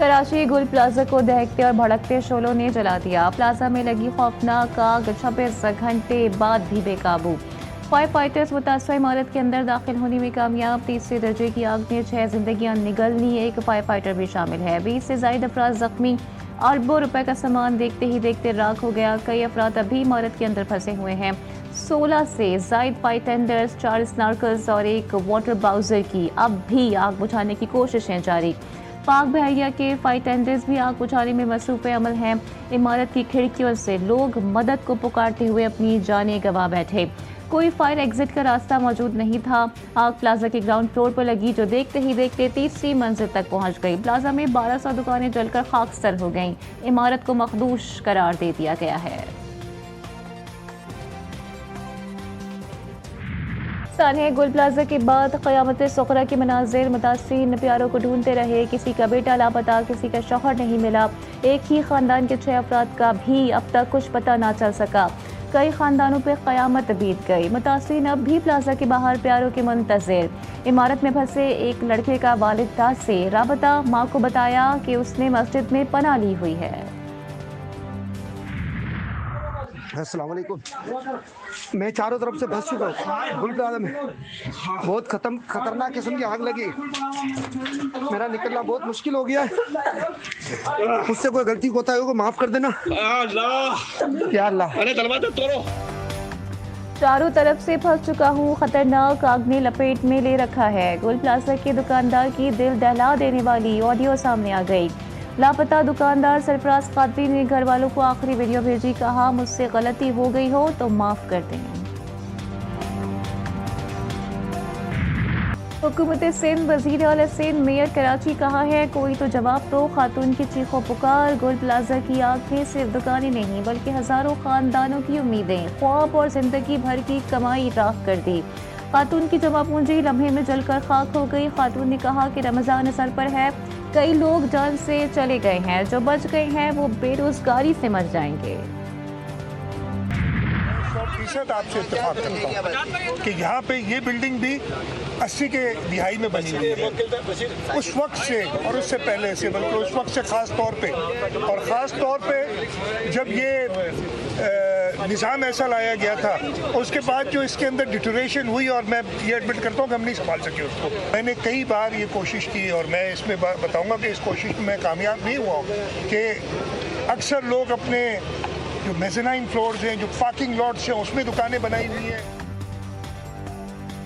कराची गुल प्लाजा को दहकते और भड़कते शोलों ने जला दिया। प्लाजा में लगी खौफनाक आग 26 घंटे बाद भी बेकाबू। फायर फाइटर्स मुतासर इमारत के अंदर दाखिल होने में कामयाब। तीसरे दर्जे की आग में 6 जिंदगियां निगलनी, एक फायर फाइटर भी शामिल है। 20 से ज्यादा अफराद जख्मी। अरबों रुपए का सामान देखते ही देखते राख हो गया। कई अफराद अभी इमारत के अंदर फंसे हुए हैं। 16 से जायद फायर टेंडर्स, 4 स्नार्कर्स और एक वाटर बाउजर की अब भी आग बुझाने की कोशिशें जारी। पाक बहरिया के फायर टेंडर्स भी आग बुझाने में मसरूफ अमल हैं। इमारत की खिड़कियों से लोग मदद को पुकारते हुए अपनी जानें गंवा बैठे। कोई फायर एग्जिट का रास्ता मौजूद नहीं था। आग प्लाजा के ग्राउंड फ्लोर पर लगी, जो देखते ही देखते तीसरी मंजिल तक पहुंच गई। प्लाजा में 1200 दुकानें जलकर खाकसर हो गईं। इमारत को मखदूश करार दे दिया गया है। सानिया गुल प्लाजा के बाद क़यामत सुग़रा के मनाजिर। मुतासिरीन प्यारों को ढूंढते रहे। किसी का बेटा लापता, किसी का शौहर नहीं मिला। एक ही खानदान के 6 अफराद का भी अब तक कुछ पता ना चल सका। कई खानदानों पर क़यामत बीत गई। मुतासिरीन अब भी प्लाजा के बाहर प्यारों के मुंतज़िर। इमारत में फंसे एक लड़के का वालिद दाद से राबता। माँ को बताया कि उसने मस्जिद में पनाह ली हुई है। अस्सलाम वालेकुम। मैं चारों तरफ से फंस चुका हूँ। गुल प्लाजा में बहुत खतरनाक किस्म की आग लगी। मेरा निकलना बहुत मुश्किल हो गया है। मुझसे कोई गलती कोताही हो माफ कर देना या अल्लाह। अरे दरवाजा तोड़ो। चारों तरफ से फंस चुका हूँ। खतरनाक आग ने लपेट में ले रखा है। गुल प्लाजा के दुकानदार की दिल दहला देने वाली ऑडियो सामने आ गई। लापता दुकानदार सरफराज कादरी ने घर वालों को आखिरी वीडियो भेजी। कहा, मुझसे गलती हो गई हो तो माफ कर दें। हुकूमत सिंध वज़ीर आला सिंध मेयर कराची कहा है, कोई तो जवाब दो। खातून की चीखों पुकार। गुल प्लाजा की आग में सिर्फ दुकानें नहीं बल्कि हजारों खानदानों की उम्मीदें, ख्वाब और जिंदगी भर की कमाई राख कर दी। खातून की जमा पूंजी लम्हे में जलकर खाक हो गई। खातून ने कहा कि रमजान असर पर है, कई लोग जान से चले गए हैं, जो बच गए हैं वो बेरोजगारी से मर जाएंगे। 100% आपसे इत्तेफाक करता हूँ कि यहाँ पे ये बिल्डिंग भी 80 के दिहाई में बनी हुई है। उस वक्त से और उससे पहले से, बल्कि उस वक्त से ख़ास तौर पे जब ये निज़ाम ऐसा लाया गया था, उसके बाद जो इसके अंदर डिटोरेशन हुई, और मैं ये एडमिट करता हूँ कि हम नहीं संभाल सके उसको। मैंने कई बार ये कोशिश की और मैं इसमें बताऊँगा कि इस कोशिश में मैं कामयाब नहीं हुआ हूँ कि अक्सर लोग अपने जो मेज़नाइन फ्लोर्स हैं, जो पार्किंग लॉट्स हैं, उसमें दुकानें बनाई हुई हैं।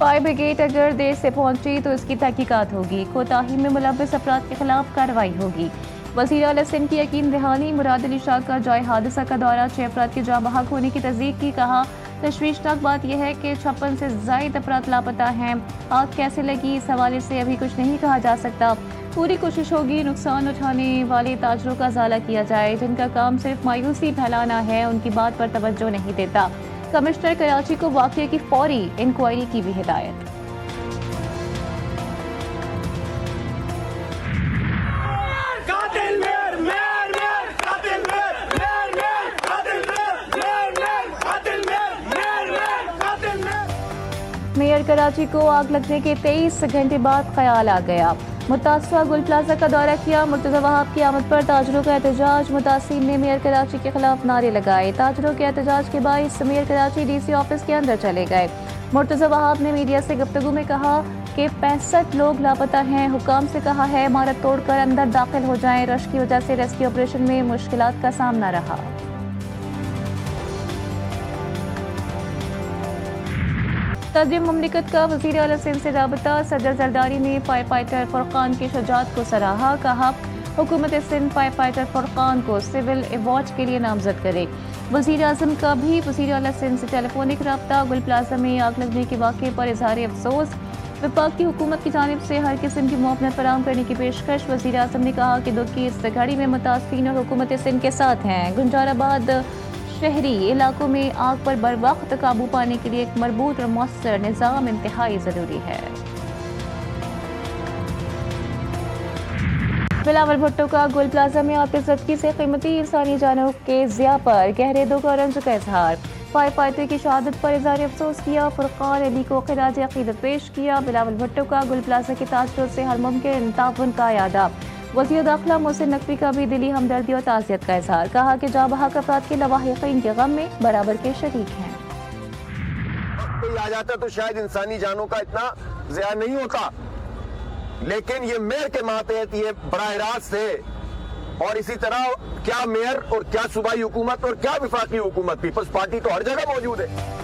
फायर ब्रिगेड अगर देर से पहुंची तो इसकी तहकीकात होगी। कोताही में मुलव्वस अफराद के खिलाफ कार्रवाई होगी। वज़ीर आला सिंध की यकीन दहानी। मुराद अली शाह का जाए हादसा का दौरा, 6 अफराद के जाँ बहक होने की तस्दीक की। कहा, तशवीशनाक बात यह है कि 56 से ज़ायद अफराद लापता हैं। आग कैसे लगी इस हवाले से अभी कुछ नहीं कहा जा सकता। पूरी कोशिश होगी नुकसान उठाने वाले ताजरों का इजाला किया जाए, जिनका काम सिर्फ मायूसी फैलाना है। उनकी बात पर तवज्जो नहीं देता। कमिश्नर कराची को वाक़ये की फौरी इंक्वायरी की भी हिदायत। मेयर कराची को आग लगने के 23 घंटे बाद ख्याल आ गया। मुतासरा गुल प्लाजा का दौरा किया। मुर्तज़ा वहाब की आमद पर ताजरों का एहतजाज। मुतासिरीन ने मेयर कराची के खिलाफ नारे लगाए। ताजरों के एहतजाज के बाइस मेयर कराची DC ऑफिस के अंदर चले गए। मुर्तज़ा वहाब ने मीडिया से गुफ्तगू में कहा कि 65 लोग लापता हैं। हुकाम से कहा है इमारत तोड़कर अंदर दाखिल हो जाएं। रश की वजह से रेस्क्यू ऑपरेशन में मुश्किलात का सामना रहा। सदर मुमलिकत का वज़ीर आला सिंध से राबता। सदर जरदारी ने फायर फाइटर फुरकान की शुजाअत को सराहा। कहा, हुकूमत सिंध फायर फाइटर फुरकान को सिविल अवार्ड के लिए नामजद करे। वज़ीर आज़म का भी वज़ीर आला सिंध से टेलीफोनिक रब्ता। गुल प्लाजा में आग लगने के वाक़े पर इज़हार अफसोस। विभाग की हुकूमत की जानिब से हर किस्म की मुआवनत फराहम करने की पेशकश। वज़ीर आज़म ने कहा कि दुख की इस घड़ी में मुतासिरीन और हुकूमत सिंध के साथ हैं। गुंजाराबाद शहरी इलाकों में आग पर बर वक्त काबू पाने के लिए एक मरबूत और मौसर निज़ाम इंतहाई ज़रूरी है। बिलावल भुट्टो का गुल प्लाजा में आतिशज़दगी से कीमती इंसानी जानों के ज़िया पर गहरे दुख और रंज का इजहार। फायर फाइटर की शहादत पर इज़हार अफसोस किया। फुरकान अली को खिराज अकीदत पेश किया। बिलावल भुट्टो का गुल प्लाजा के ताजरों से हर मुमकिन ताउन का यादा। वज़ीर दाखिला मोहसिन नकवी का भी दिली हमदर्दी और ताज़ियत का इजहार, कहा कि जाँ-बहक अफराद के लवाहिकीन के गम में बराबर के शरीक हैं। कोई आ जाता तो शायद इंसानी जानों का इतना ज़िया नहीं होता, लेकिन ये मेयर के मातहत ये बराह रास्त है। और इसी तरह क्या मेयर और क्या सूबाई हुकूमत और क्या विफाकी हुकूमत, पीपल्स पार्टी तो हर जगह मौजूद है।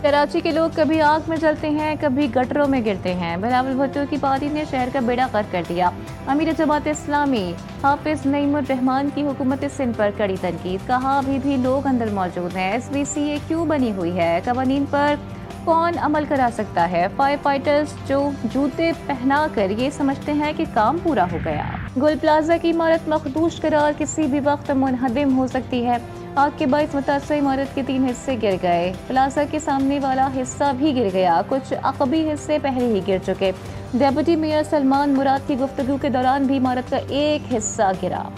कराची के लोग कभी आग में जलते हैं, कभी गटरों में गिरते हैं। बिलावल भुट्टो की पार्टी ने शहर का बेड़ा गर्क कर दिया। अमीर जमात इस्लामी हाफिज नईमुर रहमान की हुकूमत सिंध पर कड़ी तनकीद, कहा अभी भी लोग अंदर मौजूद हैं। SVCA क्यों बनी हुई है, कवानीन पर कौन अमल करा सकता है। फायर फाइटर्स जो जूते पहना कर ये समझते हैं कि काम पूरा हो गया। गुल प्लाजा की इमारत मखदूश करार किसी भी वक्त मुनहदिम हो सकती है। आग के बाइस मुतासर इमारत के 3 हिस्से गिर गए। प्लाजा के सामने वाला हिस्सा भी गिर गया, कुछ अकबी हिस्से पहले ही गिर चुके। डेप्यूटी मेयर सलमान मुराद की गुफ्तगू के दौरान भी इमारत का एक हिस्सा गिरा।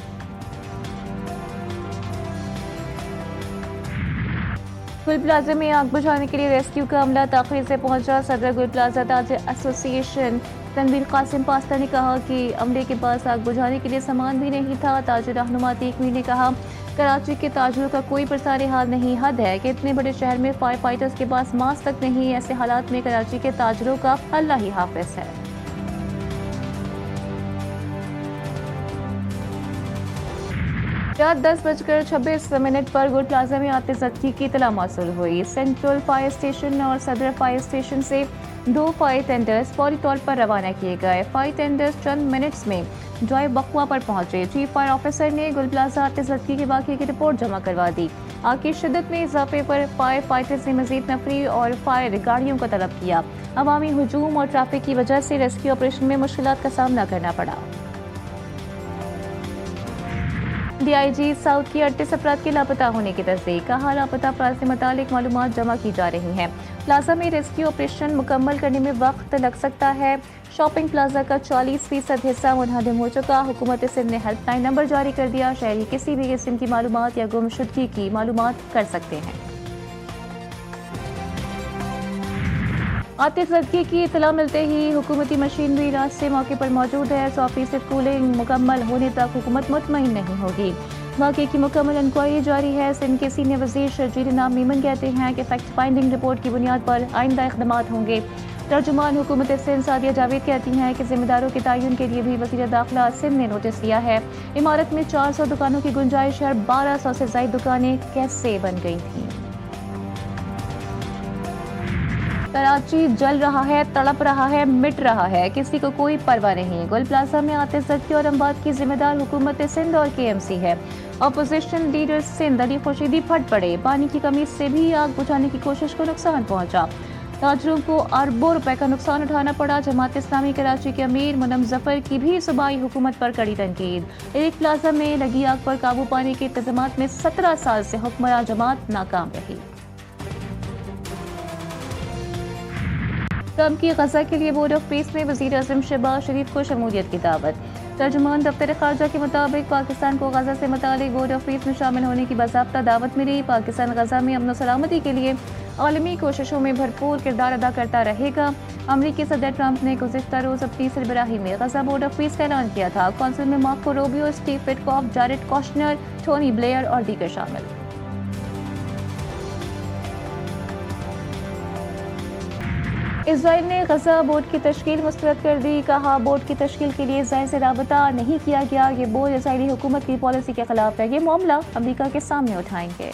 गुल प्लाजा में आग बुझाने के लिए रेस्क्यू का अमला ताखिर से पहुंचा। सदर गुल प्लाजा ताजिर एसोसिएशन तनवीर कासिम पास्ता ने कहा कि अमले के पास आग बुझाने के लिए सामान भी नहीं था। ताजिर रहनुमा तीकवी ने कहा कराची के ताजिरों का कोई प्रसार हाल नहीं। हद है कि इतने बड़े शहर में फायर फाइटर्स के पास मास्क तक नहीं। ऐसे हालात में कराची के ताजिरों का अल्लाह ही हाफिज है। रात 10:26 पर गुल प्लाजा में आतिशबाजी की इत्तला मौसूल हुई। सेंट्रल फायर स्टेशन और सदर फायर स्टेशन से 2 फायर टेंडर्स फौरी तौर पर रवाना किए गए। फायर टेंडर्स चंद मिनट्स में जॉय बकवा पर पहुंचे। चीफ फायर ऑफिसर ने गुल प्लाजा आतिशबाजी के वाक़े की रिपोर्ट जमा करवा दी। आग की शिद्दत में इजाफे पर फायर फाइटर्स ने मजीद नफरी और फायर गाड़ियों का तलब किया। अवामी हुजूम और ट्रैफिक की वजह से रेस्क्यू ऑपरेशन में मुश्किलात का सामना करना पड़ा। DIG साउथ की 38 अफराद के लापता होने की तस्दीक, कहा लापता अफराद से मुतालिक मालूमात जमा की जा रही हैं। प्लाजा में रेस्क्यू ऑपरेशन मुकम्मल करने में वक्त लग सकता है। शॉपिंग प्लाजा का 40% हिस्सा मुनहदिम हो चुका। हुकूमत सिंध ने हेल्पलाइन नंबर जारी कर दिया। शहरी किसी भी किस्म की मालूमात या गुमशुदगी की मालूमात कर सकते हैं। आतिशबाजी की इत्तला मिलते ही हुकूमती मशीनरी रास्ते मौके पर मौजूद है। 100% कूलिंग मुकम्मल होने तक हुकूमत मुतमईन नहीं होगी। वाक़े की मुकम्मल इंक्वायरी जारी है। सिंध के सीनियर वज़ीर शर्जील इनाम मीमन कहते हैं कि फैक्ट फाइंडिंग रिपोर्ट की बुनियाद पर आइंदा इक़दामात होंगे। तर्जुमान हुकूमत सिंध सादिया जावेद कहती हैं कि जिम्मेदारों के तयन के लिए भी वज़ीर दाखिला सिंध ने नोटिस दिया है। इमारत में 400 दुकानों की गुंजाइश है। 1200 से ज़ायद दुकानें कैसे बन गई थीं। कराची जल रहा है, तड़प रहा है, मिट रहा है, किसी को कोई परवाह नहीं। गुल प्लाजा में आतिशबाजी और अमवात की जिम्मेदार हुकूमत सिंध और KMC है। अपोजिशन लीडर सिंध अली खुर्शीदी फट पड़े। पानी की कमी से भी आग बुझाने की कोशिश को नुकसान पहुंचा। ताजरों को अरबों रुपए का नुकसान उठाना पड़ा। जमात इस्लामी कराची के अमीर मुनम जफर की भी सूबाई हुकूमत पर कड़ी तनकीद। एक प्लाजा में लगी आग पर काबू पाने के इंतजामात में 17 साल से हुक्मरान जमात नाकाम रही। ट्रंप की गजा के लिए बोर्ड ऑफ पीस में वज़ीर आज़म शहबाज शरीफ को शमूलियत की दावत। तर्जुमान दफ्तर खारजा के मुताबिक पाकिस्तान को गजा से मुतालिक बोर्ड ऑफ पीस में शामिल होने की बाज़ाब्ता दावत मिली। पाकिस्तान गजा में अमन सलामती के लिए आलमी कोशिशों में भरपूर किरदार अदा करता रहेगा। अमरीकी सदर ट्रंप ने गुज़िश्ता रोज़ अपनी सरबराही में गजा बोर्ड ऑफ पीस का ऐलान किया था। कौंसिल में Marco Rubio, Steve Witkoff, Jared Kushner, Tony Blair और दीगर शामिल। इजराइल ने गजा बोर्ड की तश्कील मुस्तरद कर दी। कहा बोर्ड की तश्कील के लिए इजराइल से राबता नहीं किया गया। ये बोर्ड इजरायली हुकूमत की पॉलिसी के खिलाफ है। ये मामला अमरीका के सामने उठाएंगे।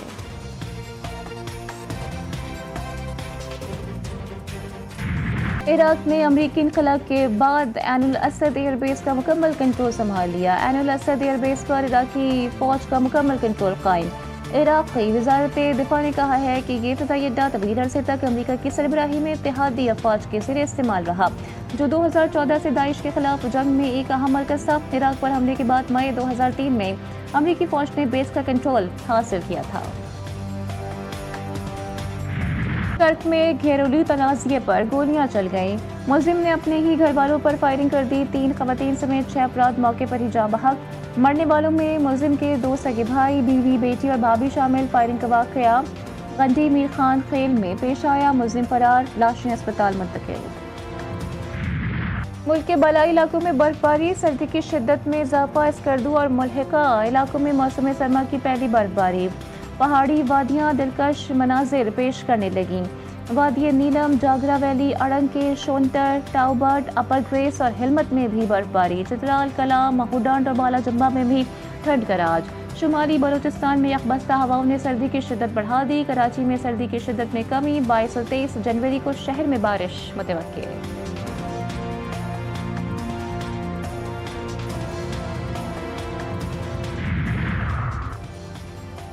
इराक ने अमरीकी इनकलाब के बाद ऐन अल असद एयरबेस का मुकम्मल कंट्रोल संभाल लिया। ऐन अल असद एयरबेस पर इराकी फौज का मुकम्मल कंट्रोल कायम। इराक़ी वज़ारत दिफ़ा ने कहा है कि ये फ़िज़ाई अड्डा तवील अरसे तक अमरीका की सरबराही में इत्तेहादी अफ़वाज के ज़रिए इस्तेमाल रहा, जो 2014 से दाइश के खिलाफ जंग में एक अहम मरकज़ था। इराक़ पर हमले के बाद मई 2003 में अमरीकी फ़ौज ने बेस का कंट्रोल हासिल किया था। टर्क में घरेलू तनाज़े पर गोलियां चल गईं। मुलजिम ने अपने ही घर वालों पर फायरिंग कर दी। 3 ख़वातीन समेत 6 अफराद मौके पर ही जाँ बहक। मरने वालों में मुलजिम के 2 सगे भाई, बीवी, बेटी और भाभी शामिल। फायरिंग का वाक़या गंडी मीर खान खेल में पेश आया। मुलजिम फरार, लाशें अस्पताल मुंतकिल। मुल्क के बालाई इलाकों में बर्फबारी, सर्दी की शिद्दत में इजाफा, स्कर्दू और मुल्हिका इलाकों में मौसम सरमा की पहली बर्फबारी। पहाड़ी वादियाँ दिलकश मनाजिर पेश करने लगीं। वादी नीलम, जागरा वैली, अड़ंग के शोनटर, टाउबर्ट, अपर ग्रेस और हिलमत में भी बर्फबारी। चित्राल, कलाम, महूडांड और बाला जंबा में भी ठंड का राज। शुमाली बलूचिस्तान में यकबस्ता हवाओं ने सर्दी की शिद्दत बढ़ा दी। कराची में सर्दी की शिद्दत में कमी। 22 और 23 जनवरी को शहर में बारिश मुतवक्किल।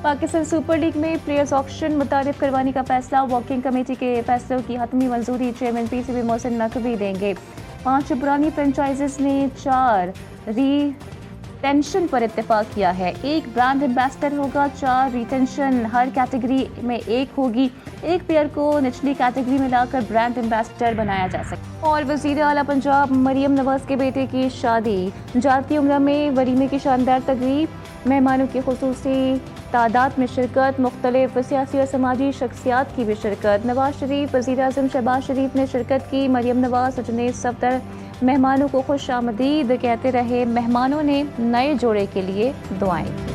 पाकिस्तान सुपर लीग में प्लेयर्स ऑक्शन मुतारिफ करवाने का फैसला। वर्किंग कमेटी के फैसलों की हतमी मंजूरी चेयरमैन पीसीबी मोहसिन नकवी देंगे। 5 पुरानी फ्रेंचाइजीज ने 4 रिटेंशन पर इत्तेफाक किया है। 1 ब्रांड एम्बेसडर होगा, 4 रिटेंशन हर कैटेगरी में 1 होगी। 1 प्लेयर को निचली कैटेगरी में लाकर ब्रांड एम्बेसडर बनाया जा सकता। और वज़ीर आला पंजाब मरियम नवाज के बेटे की शादी। जाती उम्र में वलीमे की शानदार तकरीब। मेहमानों की खुसूसी तादाद में शिरकत। मुख्तलिफ सियासी और समाजी शख्सियात की भी शिरकत। नवाज शरीफ, वज़ीर आज़म शहबाज शरीफ ने शिरकत की। मरियम नवाज, जुनैद सफदर मेहमानों को खुश आमदीद कहते रहे। मेहमानों ने नए जोड़े के लिए दुआएं की।